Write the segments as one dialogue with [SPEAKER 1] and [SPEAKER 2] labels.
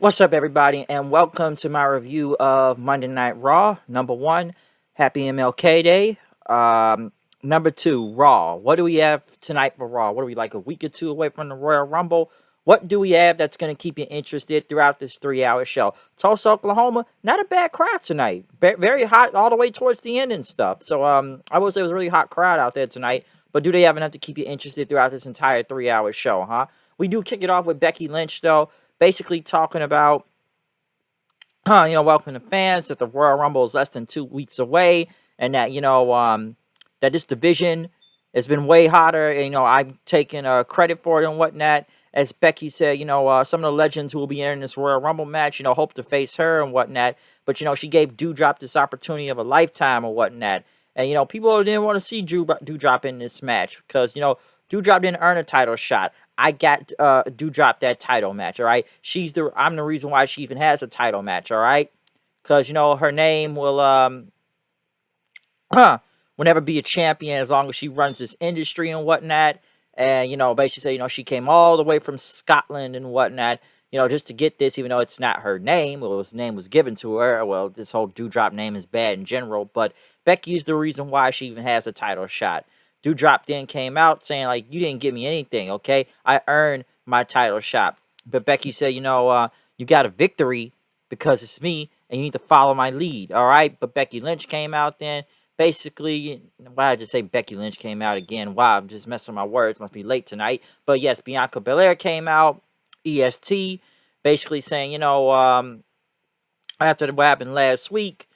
[SPEAKER 1] What's up, everybody, and welcome to my review of Monday Night Raw. Number one, happy MLK Day. Number two, Raw. What do we have tonight for Raw? What are we, like a week or two away from the Royal Rumble? What do we have that's going to keep you interested throughout this 3 hour show? Tulsa, Oklahoma, not a bad crowd tonight. Very hot all the way towards the end and stuff. So I would say it was a really hot crowd out there tonight. But do they have enough to keep you interested throughout this entire 3 hour show, huh? We do kick it off with Becky Lynch, though, basically talking about, welcoming the fans that the Royal Rumble is less than 2 weeks away, and that that this division has been way hotter. And, I'm taking credit for it and whatnot. As Becky said, some of the legends who will be entering this Royal Rumble match, hope to face her and whatnot. But she gave Doudrop this opportunity of a lifetime or whatnot. And people didn't want to see Doudrop in this match because Doudrop didn't earn a title shot. I got Doudrop that title match, all right? I'm the reason why she even has a title match, all right? Because, her name will will never be a champion as long as she runs this industry and whatnot. And, basically say, she came all the way from Scotland and whatnot, just to get this, even though it's not her name. Well, his name was given to her. Well, this whole Doudrop name is bad in general. But Becky is the reason why she even has a title shot. Doudrop then came out saying, like, you didn't give me anything, okay? I earned my title shot. But Becky said, you got a victory because it's me, and you need to follow my lead, all right? But Becky Lynch came out then. Basically, why did I just say Becky Lynch came out again? Wow, I'm just messing my words. Must be late tonight. But yes, Bianca Belair came out, EST, basically saying, after what happened last week,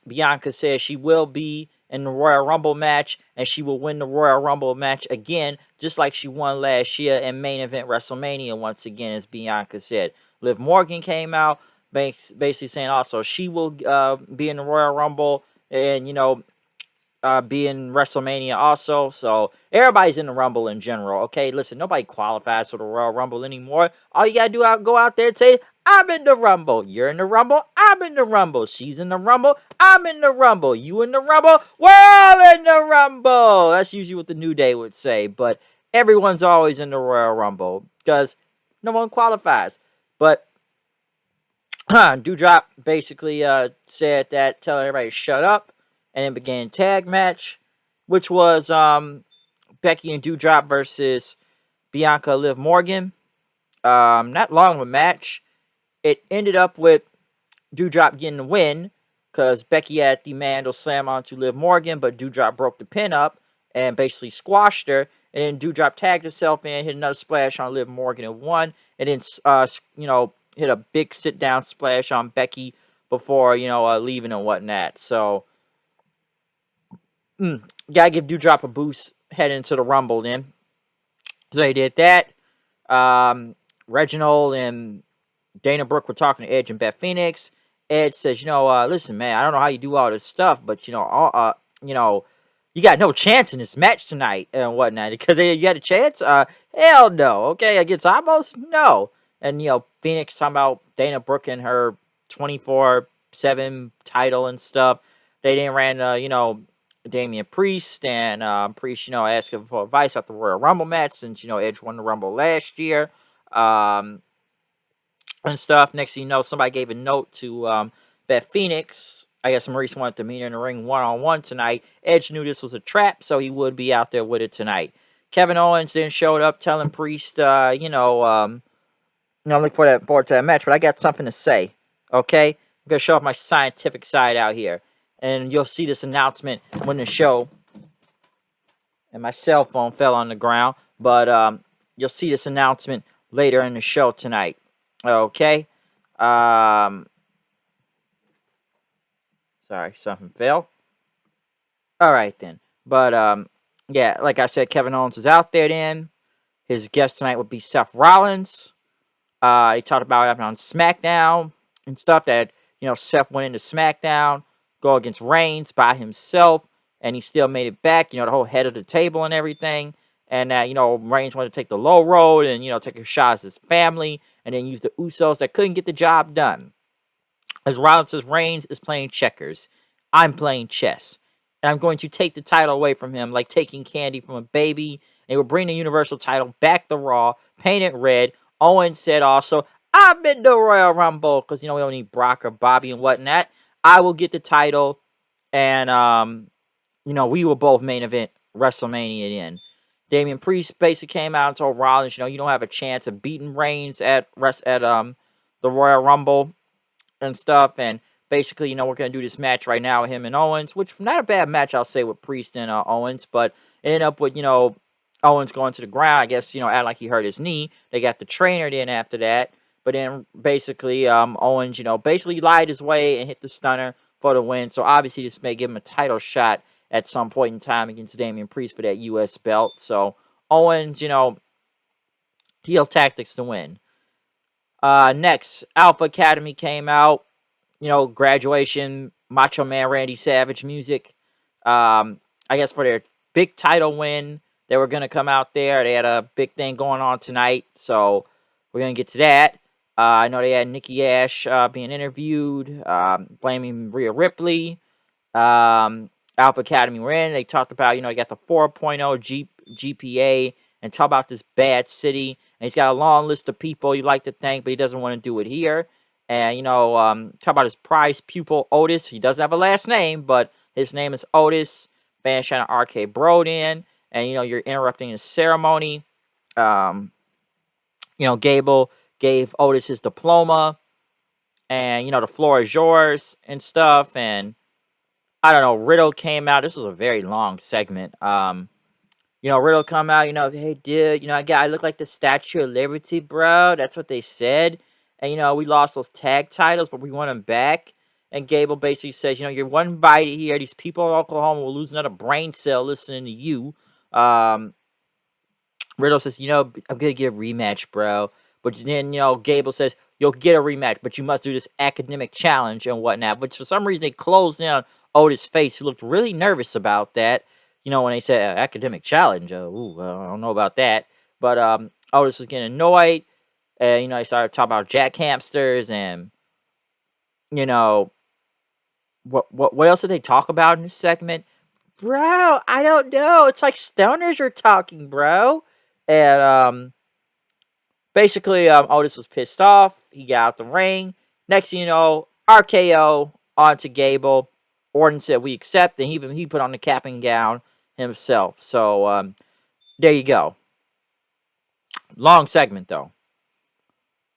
[SPEAKER 1] Bianca says she will be in the Royal Rumble match, and she will win the Royal Rumble match again, just like she won last year in main event WrestleMania once again, as Bianca said. Liv Morgan came out, basically saying also she will be in the Royal Rumble, and, be in WrestleMania also. So everybody's in the Rumble in general. Okay, listen, nobody qualifies for the Royal Rumble anymore. All you gotta do is go out there and say, I'm in the Rumble. You're in the Rumble. I'm in the Rumble. She's in the Rumble. I'm in the Rumble. You in the Rumble. We're all in the Rumble. That's usually what the New Day would say. But everyone's always in the Royal Rumble because no one qualifies. But Doudrop basically said that, tell everybody to shut up, and then began tag match, which was Becky and Doudrop versus Bianca Liv Morgan. Not long of a match. It ended up with Doudrop getting the win because Becky had the Mandel slam onto Liv Morgan, but Doudrop broke the pin up and basically squashed her. And then Doudrop tagged herself in, hit another splash on Liv Morgan and won. And then, hit a big sit-down splash on Becky before, leaving and whatnot. So, gotta give Doudrop a boost heading into the Rumble then. So they did that. Reginald and Dana Brooke were talking to Edge and Beth Phoenix. Edge says, listen, man, I don't know how you do all this stuff, but, you got no chance in this match tonight and whatnot. Because you had a chance? Hell no. Okay, against Amos? No. And, Phoenix talking about Dana Brooke and her 24/7 title and stuff. They then ran, Damian Priest, and Priest, asking for advice after the Royal Rumble match since, Edge won the Rumble last year. And stuff. Next thing you know, somebody gave a note to Beth Phoenix. I guess Maurice wanted to meet her in the ring one-on-one tonight. Edge knew this was a trap, so he would be out there with it tonight. Kevin Owens then showed up telling Priest, I'm looking forward to that match, but I got something to say, okay? I'm going to show off my scientific side out here. And you'll see this announcement when the show, and my cell phone fell on the ground, but you'll see this announcement later in the show tonight. Okay. Sorry, something fell. All right then. But yeah, like I said, Kevin Owens is out there then. His guest tonight would be Seth Rollins. He talked about it on SmackDown and stuff that, Seth went into SmackDown, go against Reigns by himself, and he still made it back, the whole head of the table and everything. And that, Reigns wanted to take the low road and, take a shot at his family and then use the Usos that couldn't get the job done. As Rollins says, Reigns is playing checkers. I'm playing chess. And I'm going to take the title away from him like taking candy from a baby. And will bring the Universal title back to Raw, paint it red. Owens said also, I've been to Royal Rumble because we don't need Brock or Bobby and whatnot. I will get the title, and we will both main event WrestleMania in. Damian Priest basically came out and told Rollins, you don't have a chance of beating Reigns at the Royal Rumble and stuff. And basically, we're gonna do this match right now with him and Owens, which not a bad match, I'll say, with Priest and Owens, but it ended up with Owens going to the ground. I guess act like he hurt his knee. They got the trainer then after that, but then basically Owens basically lied his way and hit the stunner for the win. So obviously this may give him a title shot at some point in time against Damian Priest for that U.S. belt. So Owens, heel tactics to win. Next, Alpha Academy came out. Graduation, Macho Man Randy Savage music. I guess for their big title win, they were going to come out there. They had a big thing going on tonight, so we're going to get to that. I know they had Nikki Ash being interviewed, blaming Rhea Ripley. Alpha Academy were in. They talked about, you got the 4.0 GPA and talk about this bad city. And he's got a long list of people he'd like to thank, but he doesn't want to do it here. And, talk about his prize pupil, Otis. He doesn't have a last name, but his name is Otis. Fans trying to RK Bro in. And, you're interrupting his ceremony. Gable gave Otis his diploma. And, the floor is yours and stuff. And I don't know, Riddle came out. This was a very long segment. Riddle come out, hey, dude, I look like the Statue of Liberty, bro. That's what they said. And, we lost those tag titles, but we want them back. And Gable basically says, you're one invited here. These people in Oklahoma will lose another brain cell listening to you. Riddle says, I'm going to get a rematch, bro. But then, Gable says, you'll get a rematch, but you must do this academic challenge and whatnot. Which for some reason they closed in on Otis' face. He looked really nervous about that. When they said academic challenge. I don't know about that. But Otis was getting annoyed. They started talking about jack hamsters and, what else did they talk about in this segment? Bro, I don't know. It's like stoners are talking, bro. And basically, Otis was pissed off. He got out the ring. Next thing you know, RKO onto Gable. Orton said we accept, and he put on the cap and gown himself. So there you go. Long segment though.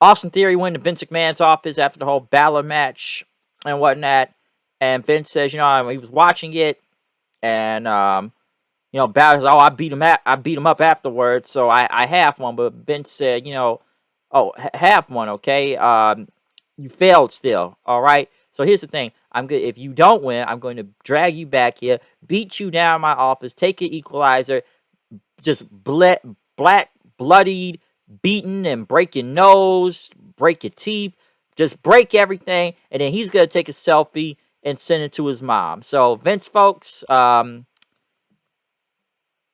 [SPEAKER 1] Austin Theory went to Vince McMahon's office after the whole Balor match and whatnot. And Vince says, he was watching it, and Balor says, "Oh, I beat him up afterwards, so I have one." But Vince said, "Oh, have one, okay? You failed still, all right." So here's the thing: I'm good. If you don't win, I'm going to drag you back here, beat you down in my office, take your equalizer, just bloodied, beaten, and break your nose, break your teeth, just break everything, and then he's gonna take a selfie and send it to his mom. So Vince, folks, going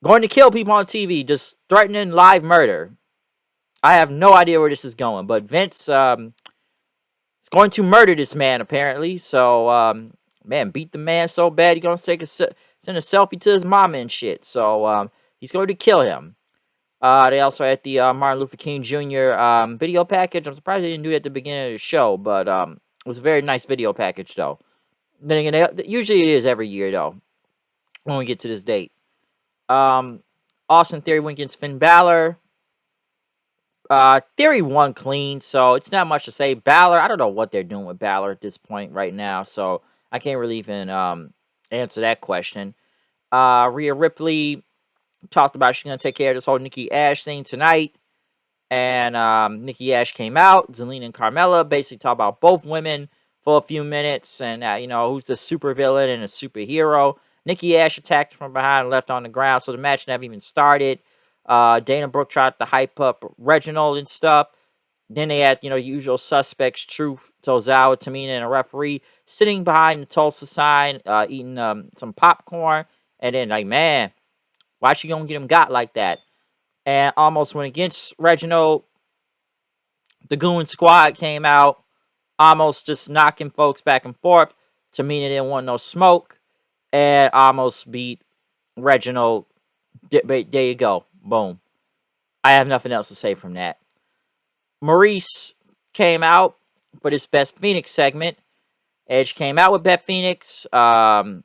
[SPEAKER 1] to kill people on TV, just threatening live murder. I have no idea where this is going, but Vince is going to murder this man apparently. So man, beat the man so bad he's gonna send a selfie to his mama and shit. So he's going to kill him. They also had the Martin Luther King Jr. Video package. I'm surprised they didn't do it at the beginning of the show, but it was a very nice video package, though. Then again, usually it is every year, though, when we get to this date. Austin Theory went against Finn Balor. Theory won clean, so it's not much to say. Balor, I don't know what they're doing with Balor at this point right now, so I can't really even answer that question. Rhea Ripley talked about she's going to take care of this whole Nikki Ash thing tonight. And Nikki Ash came out. Zelina and Carmella basically talked about both women for a few minutes. And, who's the supervillain and a superhero. Nikki Ash attacked from behind and left on the ground. So the match never even started. Dana Brooke tried to hype up Reginald and stuff. Then they had, usual suspects, Truth, Tozawa, Tamina, and a referee sitting behind the Tulsa sign, eating some popcorn. And then, man, why she gonna get him got like that? And almost went against Reginald. The Goon Squad came out, almost just knocking folks back and forth. Tamina didn't want no smoke, and almost beat Reginald. There you go. Boom. I have nothing else to say from that. Maurice came out for this Beth Phoenix segment. Edge came out with Beth Phoenix. You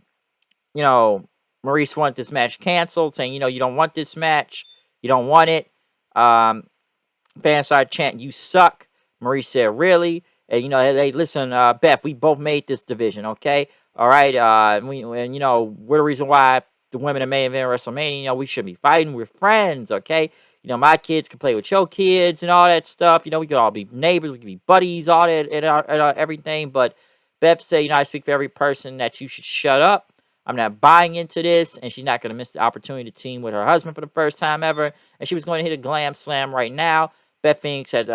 [SPEAKER 1] know, Maurice wanted this match canceled, saying, you know, you don't want this match. You don't want it. Fans started chanting, "You suck." Maurice said, "Really?" And, you know, hey, listen, Beth, we both made this division, okay? All right. And, you know, we're the reason why the women in main event WrestleMania, you know, we should be fighting. We're friends, okay? You know, my kids can play with your kids and all that stuff. You know, we could all be neighbors. We could be buddies, all that, and everything. But Beth said, you know, I speak for every person that you should shut up. I'm not buying into this, and she's not going to miss the opportunity to team with her husband for the first time ever. And she was going to hit a glam slam right now. Beth Phoenix had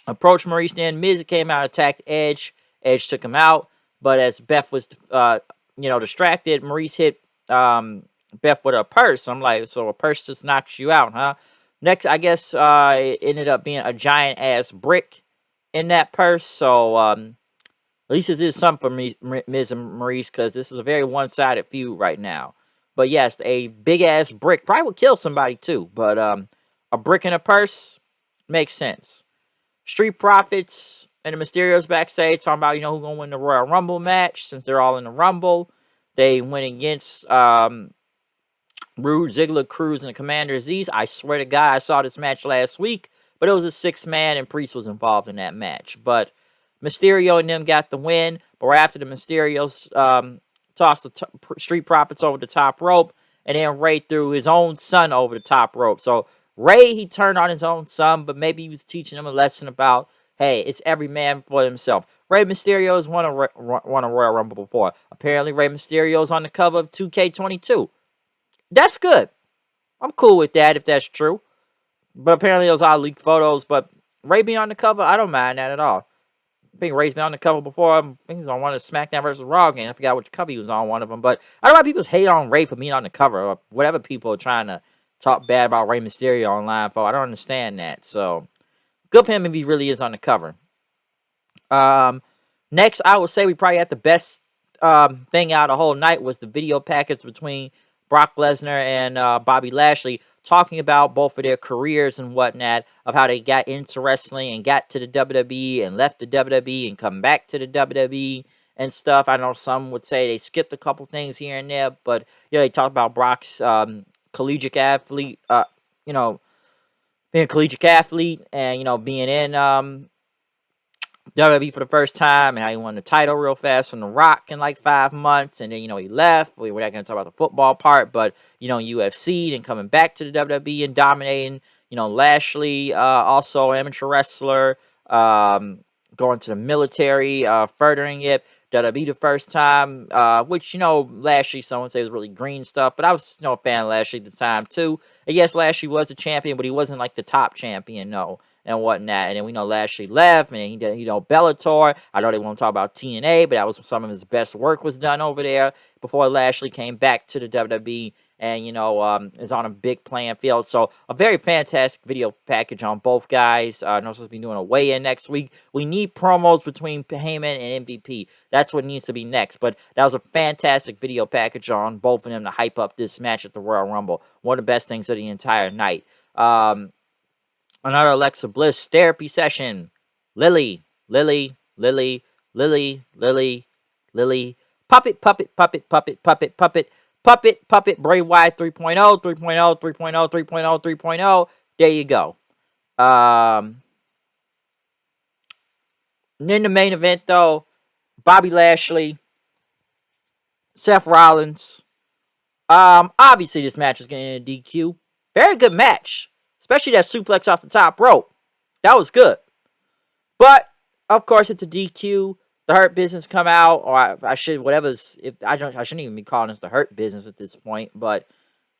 [SPEAKER 1] approached Maurice. Then Miz came out, attacked Edge. Edge took him out. But as Beth was, you know, distracted, Maurice hit Beth with a purse. I'm like, so a purse just knocks you out, huh? Next, I guess it ended up being a giant ass brick in that purse. So at least this is something for Miz and Maurice, because this is a very one-sided feud right now. But yes, a big ass brick probably would kill somebody too. But a brick in a purse makes sense. Street Profits and the Mysterios backstage talking about, you know, who's going to win the Royal Rumble match, since they're all in the Rumble. They went against Rude, Ziggler, Cruz, and the Commander Aziz. I swear to God, I saw this match last week, but it was a 6-man, and Priest was involved in that match. But Mysterio and them got the win. But right after the Mysterios tossed the Street Profits over the top rope, and then Ray threw his own son over the top rope. So Ray, he turned on his own son, but maybe he was teaching him a lesson about, hey, it's every man for himself. Rey Mysterio has won a Royal Rumble before. Apparently, Rey Mysterio is on the cover of 2K22. That's good. I'm cool with that if that's true. But apparently, those are leaked photos. But Ray being on the cover, I don't mind that at all. I think Ray's been on the cover before. I think he was on one of the SmackDown vs. Raw games. I forgot which cover he was on, one of them. But I don't know why people hate on Ray for being on the cover, or whatever people are trying to talk bad about Rey Mysterio online for. I don't understand that. So good for him if he really is on the cover. Next, I would say we probably had the best thing out of the whole night was the video package between Brock Lesnar and Bobby Lashley, talking about both of their careers and whatnot, of how they got into wrestling and got to the WWE and left the WWE and come back to the WWE and stuff. I know some would say they skipped a couple things here and there, but yeah, they talked about Brock's collegiate athlete, you know, being a collegiate athlete, and, you know, being in WWE for the first time, and how he won the title real fast from The Rock in like 5 months, and then, you know, he left. We're not going to talk about the football part, but, you know, UFC, and coming back to the WWE and dominating. You know, Lashley, also amateur wrestler, going to the military, furthering it. WWE the first time, which, you know, Lashley, someone says, really green stuff, but I was, you know, a fan of Lashley at the time too. And yes, Lashley was the champion, but he wasn't like the top champion, no, and whatnot. And then we know Lashley left, and he did, you know, Bellator. I know they won't talk about TNA, but that was some of his best work was done over there before Lashley came back to the WWE. And, you know, is on a big playing field. So, a very fantastic video package on both guys. I know supposed to be doing a weigh-in next week. We need promos between Heyman and MVP. That's what needs to be next. But that was a fantastic video package on both of them to hype up this match at the Royal Rumble. One of the best things of the entire night. Another Alexa Bliss therapy session. Lily. Puppet. Puppet, Bray Wyatt 3.0, 3.0, 3.0, 3.0, 3.0. There you go. And in the main event, though, Bobby Lashley, Seth Rollins. Obviously, this match is getting a DQ. Very good match. Especially that suplex off the top rope. That was good. But, of course, it's a DQ. The Hurt Business come out, or I should, whatever's, if I shouldn't even be calling this the Hurt Business at this point, but,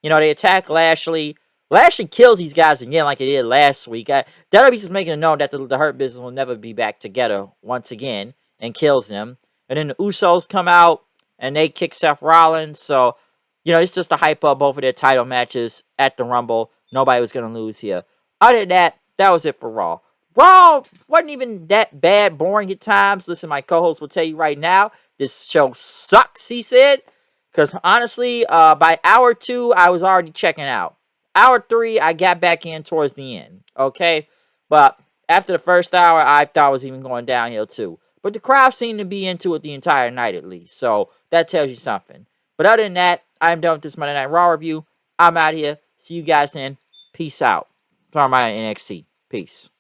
[SPEAKER 1] you know, they attack Lashley. Lashley kills these guys again like they did last week. WWE's just making it known that the Hurt Business will never be back together once again, and kills them. And then the Usos come out, and they kick Seth Rollins, so, you know, it's just to hype up both of their title matches at the Rumble. Nobody was going to lose here. Other than that, that was it for Raw. Raw wasn't even that bad, boring at times. Listen, my co-host will tell you right now, this show sucks, he said. Because honestly, by hour 2, I was already checking out. Hour 3, I got back in towards the end. Okay? But After the first hour, I thought it was even going downhill too. But the crowd seemed to be into it the entire night at least. So that tells you something. But other than that, I'm done with this Monday Night Raw review. I'm out here. See you guys then. Peace out. From my NXT. Peace.